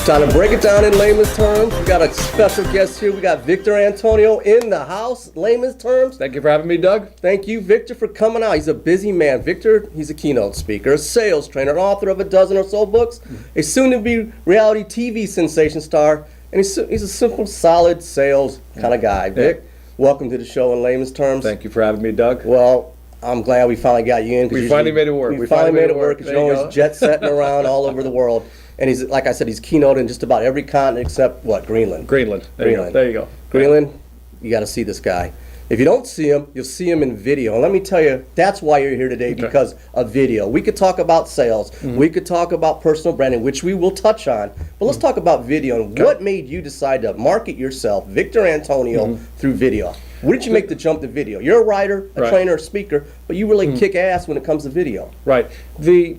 Time to break it down in layman's terms. We got a special guest here. We got Victor Antonio in the house, layman's terms. Thank you for having me, Doug. Thank you, Victor, for coming out. He's a busy man. Victor, he's a keynote speaker, a sales trainer, an author of a dozen or so books, a soon-to-be reality TV sensation star, and he's a simple, solid sales kind of guy. Vic, welcome to the show in layman's terms. Thank you for having me, Doug. Well, I'm glad we finally got you in. We finally made it work. We finally made it work because you're always jet-setting around all over the world. And he's, like I said, he's keynoted in just about every continent except, what, Greenland? Greenland. There you go. Greenland, you got to see this guy. If you don't see him, you'll see him in video. And let me tell you, that's why you're here today, because of video. We could talk about sales. We could talk about personal branding, which we will touch on. But let's talk about video and what made you decide to market yourself, Victor Antonio, through video. What did you make the jump to video? You're a writer, a trainer, a speaker, but you really kick ass when it comes to video. Right. I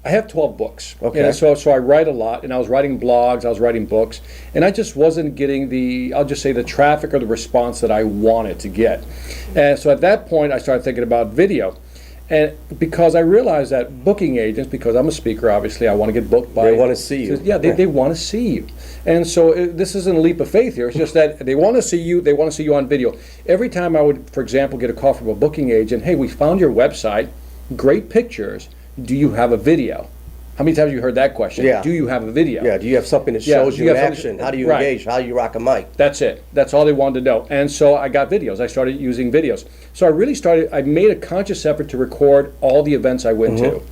have 12 books. Okay. And so I write a lot, and I was writing blogs, I was writing books, and I just wasn't getting the traffic or the response that I wanted to get. And so at that point, I started thinking about video. And because I realized that booking agents, because I'm a speaker, obviously, I want to get booked by... They want to see you. Yeah, they want to see you. And so this isn't a leap of faith here. It's just that they want to see you. They want to see you on video. Every time I would, for example, get a call from a booking agent, hey, we found your website, great pictures. Do you have a video? How many times have you heard that question? Yeah. Do you have a video? Yeah, do you have something that shows you in action? How do you engage? How do you rock a mic? That's it. That's all they wanted to know. And so I got videos. I started using videos. So I made a conscious effort to record all the events I went to.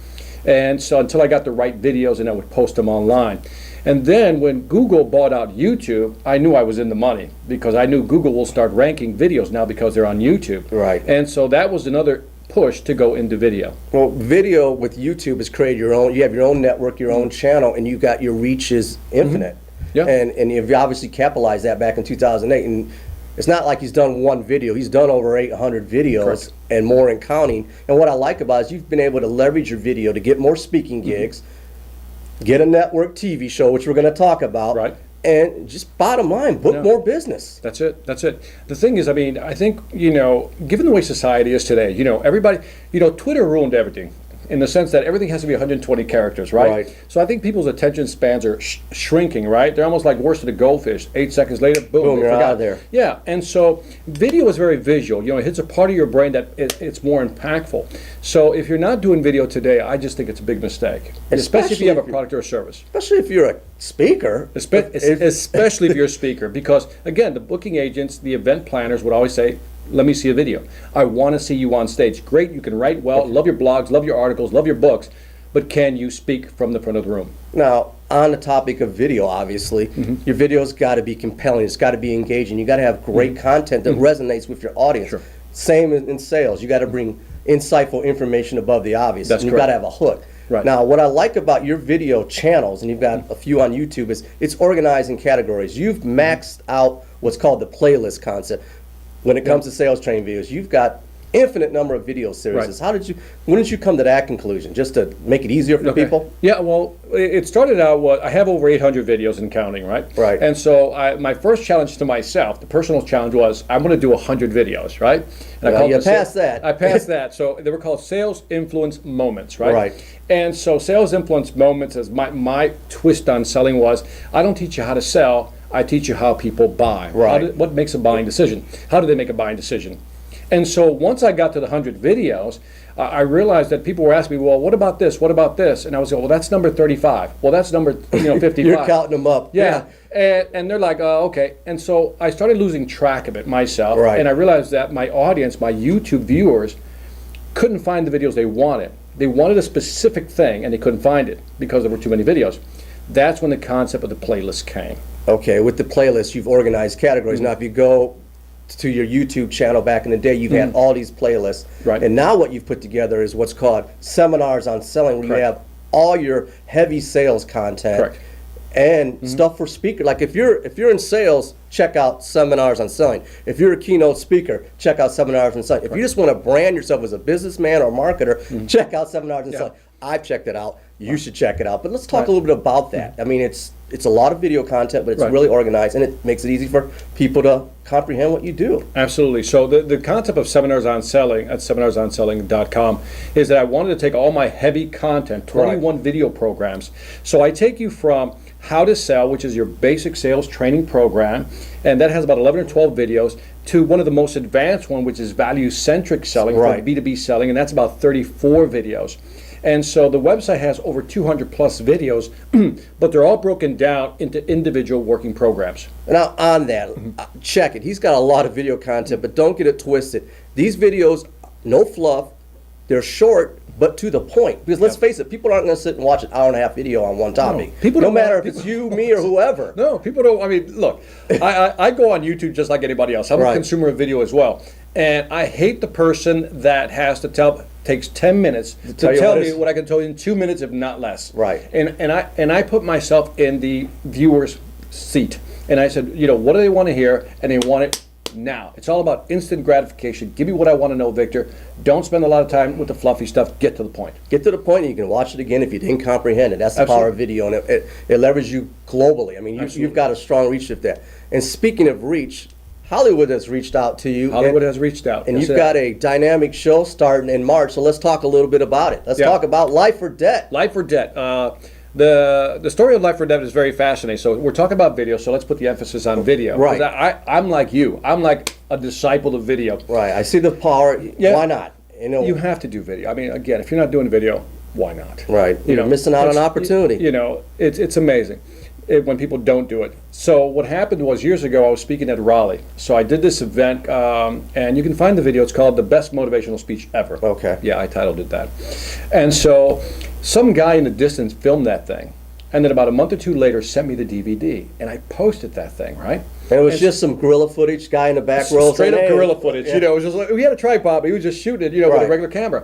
And so until I got the right videos, and I would post them online. And then when Google bought out YouTube, I knew I was in the money, because I knew Google will start ranking videos now because they're on YouTube. Right. And so that was another push to go into video. Well, video with YouTube is create your own. You have your own network, your own channel, and you got your reach is infinite. Yeah. And you've obviously capitalized that back in 2008. And it's not like he's done one video. He's done over 800 videos and more and counting. And what I like about it is you've been able to leverage your video to get more speaking gigs, get a network TV show, which we're going to talk about. Right. And just bottom line, book more business. That's it. That's it. The thing is, I think, given the way society is today, everybody, Twitter ruined everything in the sense that everything has to be 120 characters, right? So I think people's attention spans are shrinking, right? They're almost like worse than a goldfish. 8 seconds later, boom, you're out of there. Yeah, and so video is very visual. It hits a part of your brain that it's more impactful. So if you're not doing video today, I just think it's a big mistake, especially if you have a product or a service. Especially if you're a speaker. Especially if you're a speaker, because again, the booking agents, the event planners would always say, let me see a video. I want to see you on stage. Great, you can write well, love your blogs, love your articles, love your books, but can you speak from the front of the room? Now, on the topic of video, obviously, your video's got to be compelling. It's got to be engaging. You got to have great content that resonates with your audience. Sure. Same in sales. You got to bring insightful information above the obvious. That's and correct. You got to have a hook. Right. Now, what I like about your video channels, and you've got a few on YouTube, is it's organized in categories. You've maxed out what's called the playlist concept. When it comes to sales training videos, you've got infinite number of video series. Right. When did you come to that conclusion? Just to make it easier for people? Yeah, well, it started out, I have over 800 videos and counting, right? Right. And so my first challenge to myself, the personal challenge was, I'm going to do 100 videos, right? And you passed that. I passed that. So they were called Sales Influence Moments, right? Right. And so Sales Influence Moments, as my twist on selling was, I don't teach you how to sell, I teach you how people buy. Right. What makes a buying decision? How do they make a buying decision? And so once I got to the 100 videos, I realized that people were asking me, well, what about this? What about this? And I was going, well, that's number 35. Well, that's number 55. You're counting them up. Yeah. And they're like, okay. And so I started losing track of it myself. Right. And I realized that my audience, my YouTube viewers, couldn't find the videos they wanted. They wanted a specific thing, and they couldn't find it because there were too many videos. That's when the concept of the playlist came. Okay, with the playlist, you've organized categories. Now, if you go to your YouTube channel back in the day, you've had all these playlists. Right. And now what you've put together is what's called seminars on selling, where you have all your heavy sales content. Correct. And stuff for speaker. Like if you're in sales, check out seminars on selling. If you're a keynote speaker, check out seminars on selling. If you just want to brand yourself as a businessman or marketer, check out seminars on selling. I've checked it out. You should check it out. But let's talk Right. a little bit about that. I mean, it's a lot of video content, but it's Right. really organized, and it makes it easy for people to comprehend what you do. Absolutely. So the concept of seminars on selling at seminarsonselling.com is that I wanted to take all my heavy content, 21 video programs. So I take you from how to sell, which is your basic sales training program, and that has about 11 or 12 videos, to one of the most advanced one, which is value-centric selling, Right. for B2B selling, and that's about 34 videos. And so the website has over 200 plus videos, but they're all broken down into individual working programs. Now, on that, check it. He's got a lot of video content, but don't get it twisted. These videos, no fluff, they're short, but to the point. Because let's face it, people aren't going to sit and watch an hour and a half video on one topic. People no don't matter want- if it's you, me, or whoever. No, people don't. I mean, look, I go on YouTube just like anybody else. I'm Right. a consumer of video as well. And I hate the person that has to takes 10 minutes to tell you tell what me is- what I can tell you in 2 minutes, if not less. Right. And I put myself in the viewer's seat. And I said, what do they want to hear? And they want it now. It's all about instant gratification. Give me what I want to know, Victor. Don't spend a lot of time with the fluffy stuff. Get to the point. Get to the point, and you can watch it again if you didn't comprehend it. That's the power of video, and it leverages you globally. I mean, you've got a strong reach with that. And speaking of reach, Hollywood has reached out to you. Hollywood has reached out. And Yes, you've it got has. a dynamic show starting in March, so let's talk a little bit about it. Let's Yeah. talk about Life or Debt. Life or Debt. The story of Life or Debt is very fascinating. So we're talking about video, so let's put the emphasis on video. Right. 'Cause I'm like you. I'm like a disciple of video. Right, I see the power. Yeah. Why not? You have to do video. I mean, again, if you're not doing video, why not? Right. You're missing out on it's- opportunity. It's amazing when people don't do it. So what happened was years ago I was speaking at Raleigh. So I did this event, and you can find the video. It's called "The Best Motivational Speech Ever." Okay. Yeah, I titled it that. And so some guy in the distance filmed that thing, and then about a month or two later sent me the DVD, and I posted that thing, right? And it was just some guerrilla footage, guy in the back row. Straight up saying, guerrilla "Hey." footage. Yeah. It was just like we had a tripod, but he was just shooting it, with a Right. regular camera.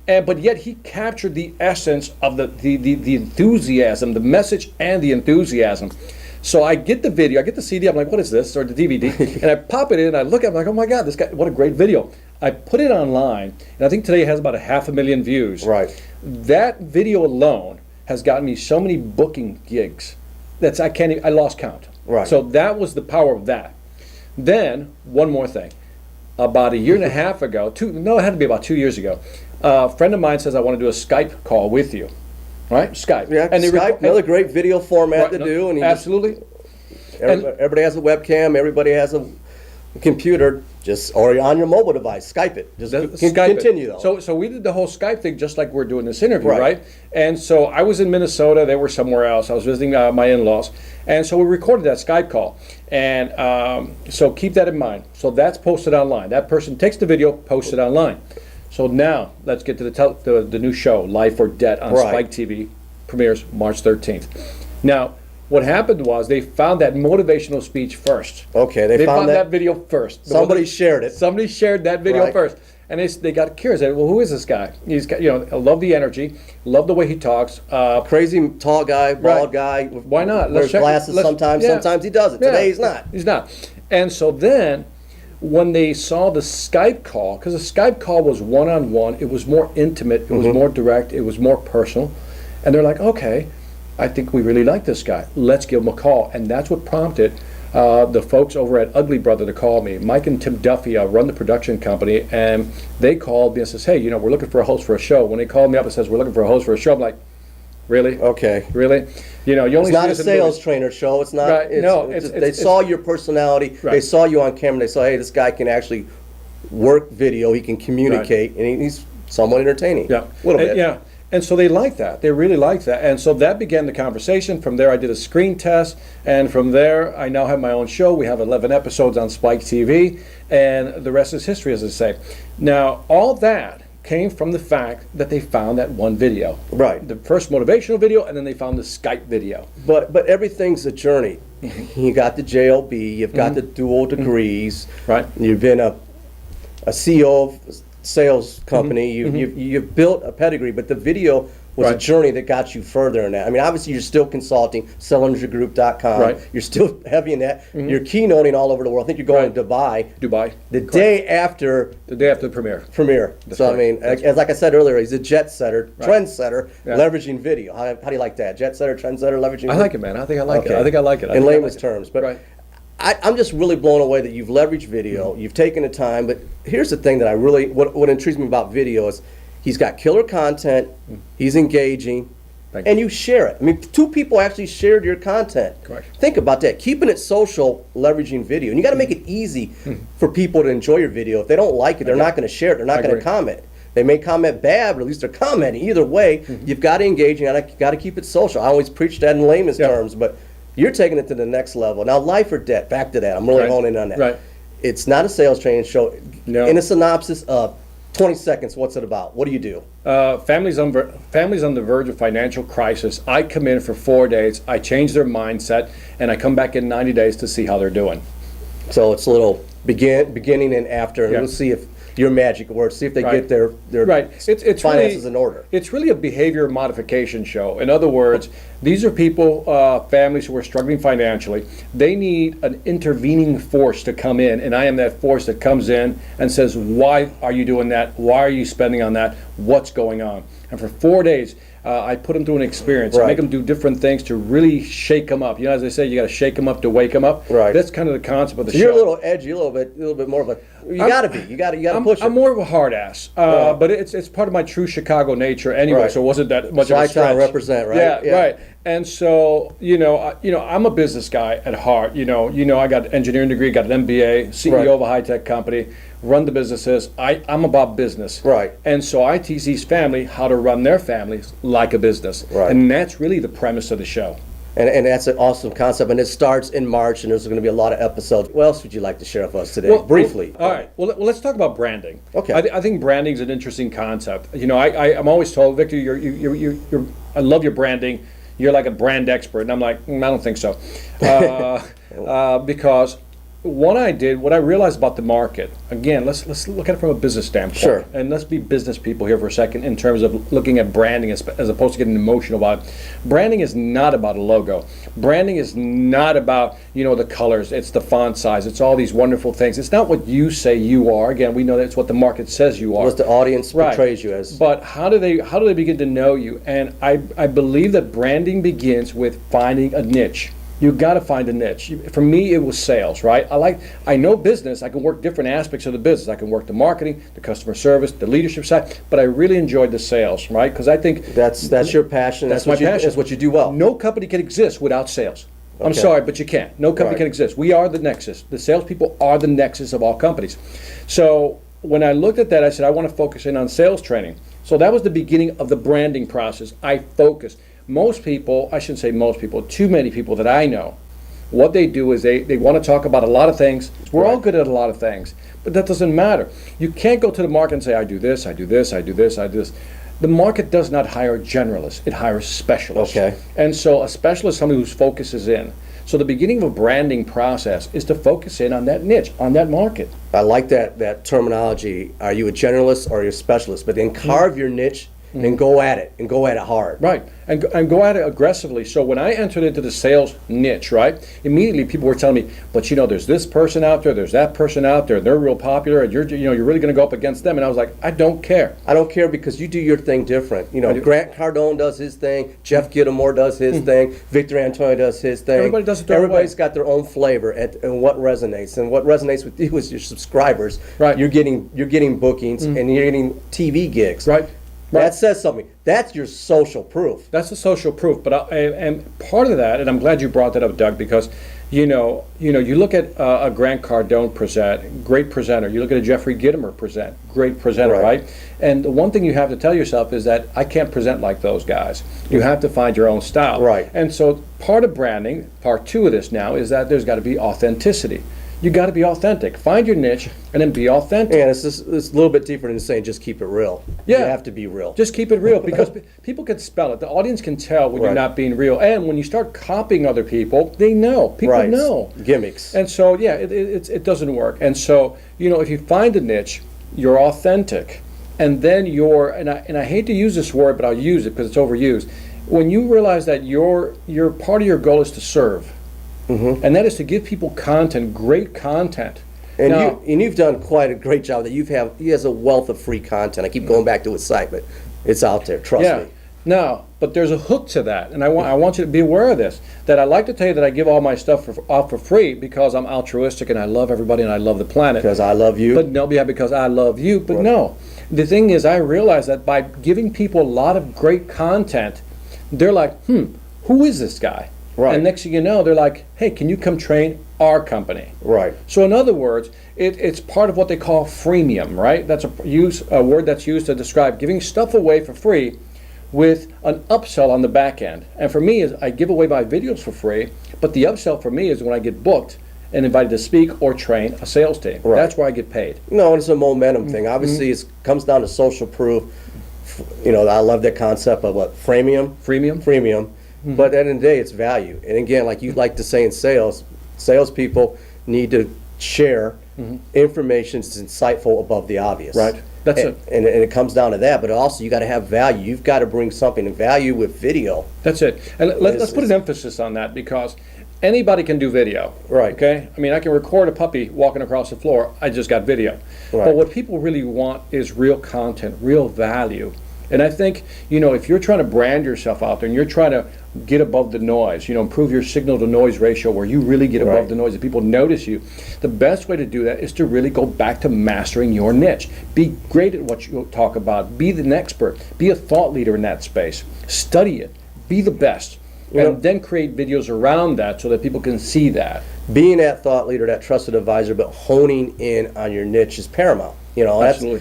But yet he captured the essence of the enthusiasm, the message and the enthusiasm. So I get the video, I get the CD, I'm like, what is this? Or the DVD, and I pop it in, and I look at it, I'm like, oh my God, this guy, what a great video. I put it online, and I think today it has about 500,000 views. Right. That video alone has gotten me so many booking gigs that's I lost count. Right. So that was the power of that. Then one more thing. About a year and a half ago, it had to be about 2 years ago, a friend of mine says, I want to do a Skype call with you. Right? Skype. Yeah, And they Skype, another great video format to do. And absolutely. everybody has a webcam, everybody has a computer, or on your mobile device. Skype it. Just Skype it. continue, though. So we did the whole Skype thing just like we're doing this interview, Right. right? And so I was in Minnesota, they were somewhere else. I was visiting my in-laws. And so we recorded that Skype call. And so keep that in mind. So that's posted online. That person takes the video, posts it online. So now let's get to the new show, Life or Debt, on Right. Spike TV. Premieres March 13th. Now, what happened was they found that motivational speech first. Okay, they They found found that- that video first. Somebody shared it. Somebody shared that video Right. first, and they got curious. They said, well, who is this guy? He's got, I love the energy, love the way he talks. Crazy tall guy, bald Right. guy. Why not? Wears glasses sometimes. yeah. Sometimes he doesn't. Yeah. Today he's not. He's not. And so then, when they saw the Skype call, because the Skype call was one-on-one, it was more intimate, it was more direct, it was more personal, and they're like, okay, I think we really like this guy. Let's give him a call. And that's what prompted the folks over at Ugly Brother to call me. Mike and Tim Duffy run the production company, and they called me and says, hey, we're looking for a host for a show. When they called me up and says, we're looking for a host for a show, I'm like, really? Okay. Really? You only It's not see a this in sales movies. trainer show. It's not. Right. No, they saw your personality. They Right. saw you on camera. They saw, hey, this guy can actually work video. He can communicate, and he's somewhat entertaining. Yeah. A little bit. Yeah. And so they liked that. They really liked that. And so that began the conversation. From there, I did a screen test. And from there, I now have my own show. We have 11 episodes on Spike TV. And the rest is history, as I say. Now, all that came from the fact that they found that one video. Right. The first motivational video, and then they found the Skype video. But everything's a journey. You got the JLB. You've got the dual degrees. Right. You've been a CEO of sales company. You've built a pedigree, but the video was a Right. journey that got you further in that. I mean, obviously you're still consulting, sellingergroup.com. Right. You're still heavy in that. You're keynoting all over the world. I think you're going to Dubai. Dubai. The day after The day after the premiere. so, I correct. mean, as like I said earlier, he's a jet setter, trendsetter, Yeah. leveraging video. How do you like that? Jet setter, trendsetter, leveraging video? I like it, man. I think I like it. Okay. I think I like it. I In think I layman's like it. terms. But Right. I'm just really blown away that you've leveraged video, you've taken the time, but here's the thing that what intrigues me about video is he's got killer content, he's engaging, Thank and you share it. I mean, 2 people actually shared your content. Correct. Think about that. Keeping it social, leveraging video. And you got to make it easy for people to enjoy your video. If they don't like it, they're not going to share it, they're not going to agree. comment. They may comment bad, but at least they're commenting. Either way, you've got to engage, and you got to keep it social. I always preach that in layman's terms, but you're taking it to the next level. Now, life or debt, back to that. I'm really Right. honing in on that. Right. It's not a sales training show. No. In a synopsis of 20 seconds, what's it about? What do you do? Families on the verge of financial crisis. I come in for 4 days. I change their mindset, and I come back in 90 days to see how they're doing. So it's a little beginning and after, and Yeah. we'll see if your magic works. See if they Right. get their Right. It's finances really, in order. It's really a behavior modification show. In other words, these are people, families who are struggling financially. They need an intervening force to come in, and I am that force that comes in and says, why are you doing that? Why are you spending on that? What's going on? And for 4 days, I put them through an experience. I Right. make them do different things to really shake them up. You know, as they say, you got to shake them up to wake them up. Right. That's kind of the concept of the So show. you're a little edgy, a little bit more of a. You got to be. You got to push it. I'm more of a hard ass, but it's part of my true Chicago nature anyway. Right. So it wasn't that much of a Chi-town stretch. represent, right? Yeah, Yeah. right. And so I'm a business guy at heart. You know, I got an engineering degree, got an MBA, CEO Right. of a high tech company, run the businesses. I'm about business. Right. And so I teach these family how to run their families like a business. Right. And that's really the premise of the show. And that's an awesome concept. And it starts in March, and there's going to be a lot of episodes. What else would you like to share with us today? Briefly. All right. Well, let's talk about branding. Okay. I think branding is an interesting concept. You know, I'm always told, Victor, I love your branding. You're like a brand expert, and I'm like, I don't think so, because what I realized about the market. Again, let's look at it from a business standpoint. Sure. And let's be business people here for a second in terms of looking at branding as opposed to getting emotional about it. Branding is not about a logo. Branding is not about the colors. It's the font size. It's all these wonderful things. It's not what you say you are. Again, we know that's what the market says you are. What the audience Right. portrays you as. But how do they begin to know you? And I believe that branding begins with finding a niche. You've got to find a niche. For me, it was sales, right? I know business. I can work different aspects of the business. I can work the marketing, the customer service, the leadership side, but I really enjoyed the sales, right? Because I think That's your passion. that's what my passion. That's what you do well. No company can exist without sales. I'm Okay. sorry, but you can't. No company Right. can exist. We are the nexus. The salespeople are the nexus of all companies. So when I looked at that, I said, I want to focus in on sales training. So that was the beginning of the branding process. I focused. Most people, I shouldn't say most people, too many people that I know, what they do is they want to talk about a lot of things. We're all good at a lot of things, but that doesn't matter. You can't go to the market and say, I do this, I do this, I do this, I do this. The market does not hire generalists, it hires specialists. Okay. And so a specialist is somebody whose focus is in. So the beginning of a branding process is to focus in on that niche, on that market. I like that terminology. Are you a generalist or are you a specialist? But then carve your niche and go at it, and go at it hard. Right, and go at it aggressively. So when I entered into the sales niche, right, immediately people were telling me, but there's this person out there, there's that person out there, they're real popular, and you're really going to go up against them. And I was like, I don't care. I don't care because you do your thing different. Grant Cardone does his thing, Jeff Gittimore does his thing, Victor Antonio does his thing. Everybody does it their own Everybody's way. got their own flavor and what resonates. And what resonates with you is your subscribers. Right. You're getting bookings and you're getting TV gigs. Right. That says something. That's your social proof. That's the social proof. But and part of that, and I'm glad you brought that up, Doug, because you look at a Grant Cardone present, great presenter. You look at a Jeffrey Gittimer present, great presenter, Right. right? And the one thing you have to tell yourself is that I can't present like those guys. You have to find your own style. Right. And so part of branding, part 2 of this now, is that there's got to be authenticity. You got to be authentic. Find your niche and then be authentic. And it's a little bit deeper than saying just keep it real. Yeah. You have to be real. Just keep it real because people can spell it. The audience can tell when you're Right. not being real. And when you start copying other people, they know. People right. know. Gimmicks. And so, yeah, it doesn't work. And so, if you find a niche, you're authentic. and then and I hate to use this word, but I'll use it because it's overused. When you realize that your part of your goal is to serve, and that is to give people content, great content. And now, you've done quite a great job. That he has a wealth of free content. I keep going back to his site, but it's out there. Trust me. Now, but there's a hook to that, and I want you to be aware of this. That I like to tell you that I give all my stuff off for free because I'm altruistic and I love everybody and I love the planet. Because I love you. But no, yeah, because I love you. But no, the thing is, I realize that by giving people a lot of great content, they're like, who is this guy? Right. And next thing you know, they're like, hey, can you come train our company? Right. So in other words, it's part of what they call freemium, right? That's a word that's used to describe giving stuff away for free with an upsell on the back end. And for me, is I give away my videos for free, but the upsell for me is when I get booked and invited to speak or train a sales team. Right. That's where I get paid. No, it's a momentum thing. Obviously, it comes down to social proof. You know, I love that concept of what? Freemium? Freemium. But at the end of the day, it's value. And again, like you like to say in sales, salespeople need to share information that's insightful above the obvious. Right. That's it. And it comes down to that, but also you got to have value. You've got to bring something of value with video. That's it. And let's put an emphasis on that because anybody can do video. Right. Okay? I mean, I can record a puppy walking across the floor. I just got video. Right. But what people really want is real content, real value. And I think, if you're trying to brand yourself out there and you're trying to get above the noise, improve your signal to noise ratio where you really get above the noise and people notice you, the best way to do that is to really go back to mastering your niche. Be great at what you talk about. Be an expert. Be a thought leader in that space. Study it. Be the best. And then create videos around that so that people can see that. Being that thought leader, that trusted advisor, but honing in on your niche is paramount. Absolutely.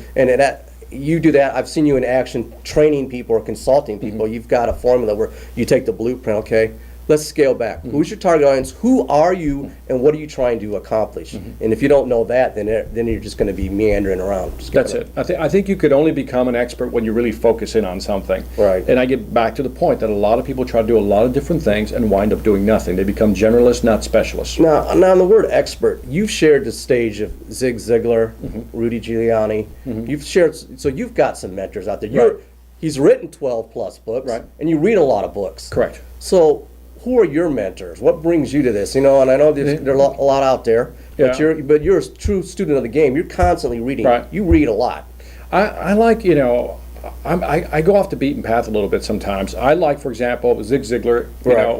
You do that. I've seen you in action training people or consulting people. You've got a formula where you take the blueprint, okay, let's scale back. Who's your target audience? Who are you and what are you trying to accomplish? And if you don't know that, then you're just going to be meandering around. That's it. I think you could only become an expert when you really focus in on something. Right. And I get back to the point that a lot of people try to do a lot of different things and wind up doing nothing. They become generalists, not specialists. Now on the word expert, you've shared the stage of Zig Ziglar, Rudy Giuliani. You've shared, so you've got some mentors out there. He's written 12 plus books, and you read a lot of books. Correct. So who are your mentors? What brings you to this? And I know there are a lot out there, but you're a true student of the game. You're constantly reading. Right. You read a lot. I like, I go off the beaten path a litrough bit sometimes. I like, for example, Zig Ziglar,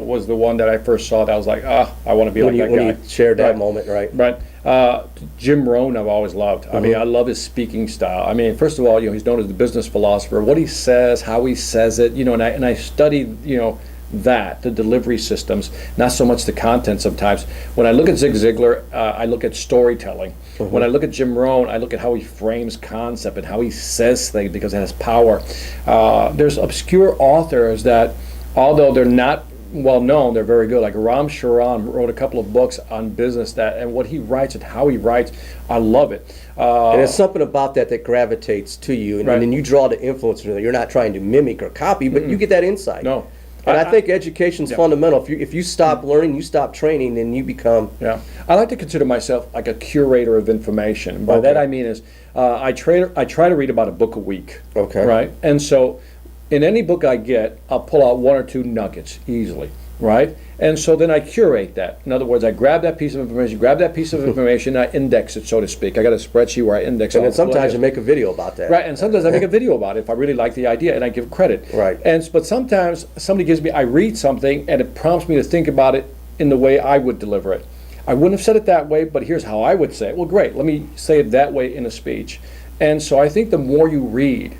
was the one that I first saw that I was like, I want to be like that guy. When you shared that moment, right? Right. Jim Rohn I've always loved. I mean, I love his speaking style. I mean, first of all, he's known as the business philosopher. What he says, how he says it, and I studied, the delivery systems, not so much the content sometimes. When I look at Zig Ziglar, I look at storytelling. When I look at Jim Rohn, I look at how he frames concept and how he says things because it has power. There's obscure authors that, although they're not well known, they're very good. Like Ram Charan wrote a couple of books on business and what he writes and how he writes, I love it. And there's something about that gravitates to you, and then you draw the influence from it. You're not trying to mimic or copy, but you get that insight. No. And I think education's fundamental. If you stop learning, you stop training, then you become... Yeah. I like to consider myself like a curator of information. By that I mean is I try to read about a book a week. Okay. Right? And so in any book I get, I'll pull out one or two nuggets easily. Right? And so then I curate that. In other words, I grab that piece of information, I index it, so to speak. I got a spreadsheet where I index it. And then sometimes you make a video about that. Right, and sometimes I make a video about it if I really like the idea and I give credit. Right. But sometimes somebody I read something and it prompts me to think about it in the way I would deliver it. I wouldn't have said it that way, but here's how I would say it. Well, great, let me say it that way in a speech. And so I think the more you read,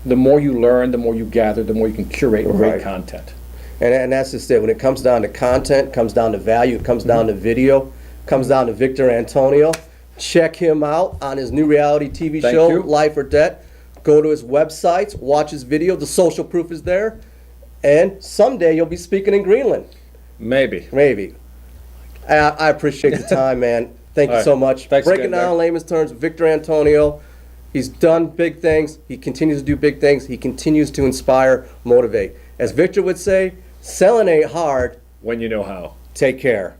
the more you learn, the more you gather, the more you can curate great content. And that's just it. When it comes down to content, comes down to value, it comes down to video, comes down to Victor Antonio. Check him out on his new reality TV show, Life or Debt. Go to his websites, watch his video. The social proof is there. And someday you'll be speaking in Greenland. Maybe. I appreciate the time, man. Thank you so much. Thanks Breaking again, down in layman's terms, Victor Antonio. He's done big things. He continues to do big things. He continues to inspire, motivate. As Victor would say, selling ain't hard when you know how. Take care.